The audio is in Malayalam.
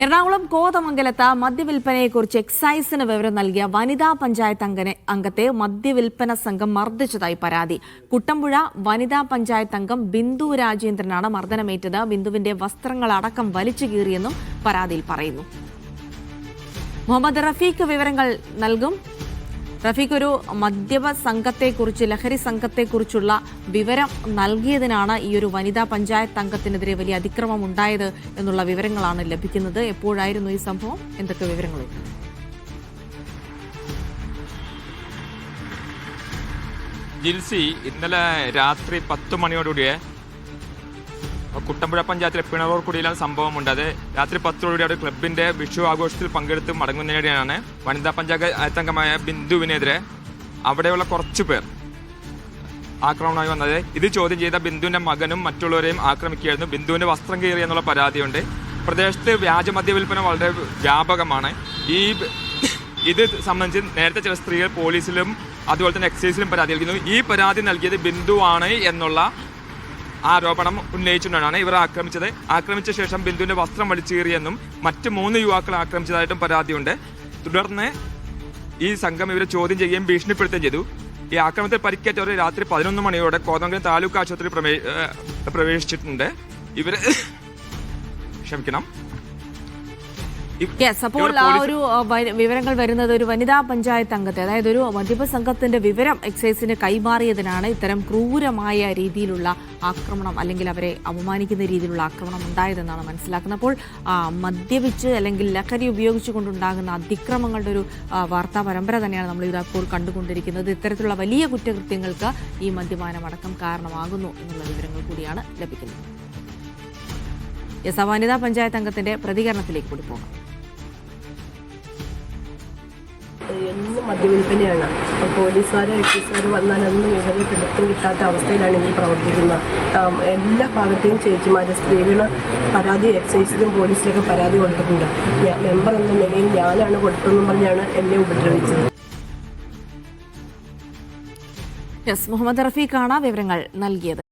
എറണാകുളം കോതമംഗലത്ത് മദ്യവിൽപ്പനയെക്കുറിച്ച് എക്സൈസിന് വിവരം നൽകിയ വനിതാ പഞ്ചായത്ത് അംഗത്തെ മദ്യവിൽപ്പന സംഘം മർദ്ദിച്ചതായി പരാതി. കുട്ടമ്പുഴ വനിതാ പഞ്ചായത്ത് അംഗം ബിന്ദു രാജേന്ദ്രനാണ് മർദ്ദനമേറ്റത്. ബിന്ദുവിന്റെ വസ്ത്രങ്ങളടക്കം വലിച്ചു കീറിയെന്നും പരാതിയിൽ പറയുന്നു. മുഹമ്മദ് റഫീഖ് വിവരങ്ങൾ നൽകും. റഫീഖ്, ഒരു മദ്യപ സംഘത്തെക്കുറിച്ച്, ലഹരി സംഘത്തെക്കുറിച്ചുള്ള വിവരം നൽകിയതിനാണ് ഈ ഒരു വനിതാ പഞ്ചായത്ത് അംഗത്തിനെതിരെ വലിയ അതിക്രമം ഉണ്ടായത് എന്നുള്ള വിവരങ്ങളാണ് ലഭിക്കുന്നത്. എപ്പോഴായിരുന്നു ഈ സംഭവം? എന്തൊക്കെ വിവരങ്ങളുണ്ട്? ജിൽസി, ഇന്നലെ രാത്രി 10 മണിയോടുകൂടിയേ കുട്ടമ്പുഴ പഞ്ചായത്തിലെ പിണറൂർക്കുടിയിലാണ് സംഭവം ഉണ്ടായത്. രാത്രി 10 അവിടെ ക്ലബിന്റെ വിഷു ആഘോഷത്തിൽ പങ്കെടുത്ത് മടങ്ങുന്നതിനിടെയാണ് വനിതാ പഞ്ചായത്ത് അംഗമായ ബിന്ദുവിനെതിരെ അവിടെയുള്ള കുറച്ചു പേർ ആക്രമണമായി വന്നത്. ഇത് ചോദ്യം ചെയ്ത ബിന്ദുവിന്റെ മകനും മറ്റുള്ളവരെയും ആക്രമിക്കുകയായിരുന്നു. ബിന്ദുവിന്റെ വസ്ത്രം കീറി എന്നുള്ള പരാതിയുണ്ട്. പ്രദേശത്ത് വ്യാജമദ്യ വിൽപ്പന വളരെ വ്യാപകമാണ്. ഇത് സംബന്ധിച്ച് നേരത്തെ ചില സ്ത്രീകൾ പോലീസിലും അതുപോലെ തന്നെ എക്സൈസിലും പരാതി നൽകുന്നു. ഈ പരാതി നൽകിയത് ബിന്ദുവാണ് എന്നുള്ള ആരോപണം ഉന്നയിച്ചുകൊണ്ടാണ് ഇവർ ആക്രമിച്ച ശേഷം ബിന്ദുവിന്റെ വസ്ത്രം വലിച്ചേറിയെന്നും മറ്റ് 3 യുവാക്കളെ ആക്രമിച്ചതായിട്ടും പരാതിയുണ്ട്. തുടർന്ന് ഈ സംഘം ഇവരെ ചോദ്യം ചെയ്യുകയും ഭീഷണിപ്പെടുത്തുകയും ചെയ്തു. ഈ ആക്രമണത്തിൽ പരിക്കേറ്റവർ രാത്രി 11 മണിയോടെ കോതമംഗലം താലൂക്ക് ആശുപത്രിയിൽ പ്രവേശിച്ചിട്ടുണ്ട്. ഇവര് ക്ഷമിക്കണം. അപ്പോൾ ആ ഒരു വിവരങ്ങൾ വരുന്നത് ഒരു വനിതാ പഞ്ചായത്ത് അംഗത്തെ, അതായത് ഒരു മദ്യപ സംഘത്തിന്റെ വിവരം എക്സൈസിന് കൈമാറിയതിനാണ് ഇത്തരം ക്രൂരമായ രീതിയിലുള്ള ആക്രമണം, അല്ലെങ്കിൽ അവരെ അപമാനിക്കുന്ന രീതിയിലുള്ള ആക്രമണം ഉണ്ടായതെന്നാണ് മനസ്സിലാക്കുന്നത്. അപ്പോൾ മദ്യപിച്ച് അല്ലെങ്കിൽ ലഹരി ഉപയോഗിച്ചുകൊണ്ടുണ്ടാകുന്ന അതിക്രമങ്ങളുടെ ഒരു വാർത്താ പരമ്പര തന്നെയാണ് നമ്മൾ ഇപ്പോൾ കണ്ടുകൊണ്ടിരിക്കുന്നത്. ഇത്തരത്തിലുള്ള വലിയ കുറ്റകൃത്യങ്ങൾക്ക് ഈ മദ്യപാനം അടക്കം കാരണമാകുന്നു എന്നുള്ള വിവരങ്ങൾ കൂടിയാണ് ലഭിക്കുന്നത്. വനിതാ പഞ്ചായത്ത് അംഗത്തിന്റെ പ്രതികരണത്തിലേക്ക് കൂടി പോകാം. എന്നും മദ്യവിൽപ്പനയാണ്. പോലീസുകാരും എക്സൈസുകാരും വന്നാലൊന്നും ഇവരെ പിടുത്തം കിട്ടാത്ത അവസ്ഥയിലാണ് ഇവർ പ്രവർത്തിക്കുന്നത്. എല്ലാ ഭാഗത്തെയും ചേച്ചിമാരെ, സ്ത്രീകൾ പരാതി എക്സൈസിലും പോലീസിലൊക്കെ പരാതി കൊടുത്തിട്ടുണ്ട്. മെമ്പർ എന്ന നിലയിൽ ഞാനാണ് കൊടുത്തതെന്നും പറഞ്ഞാണ് എന്നെ ഉപദ്രവിച്ചത്. മുഹമ്മദ് റഫീഖാണ് വിവരങ്ങൾ നൽകിയത്.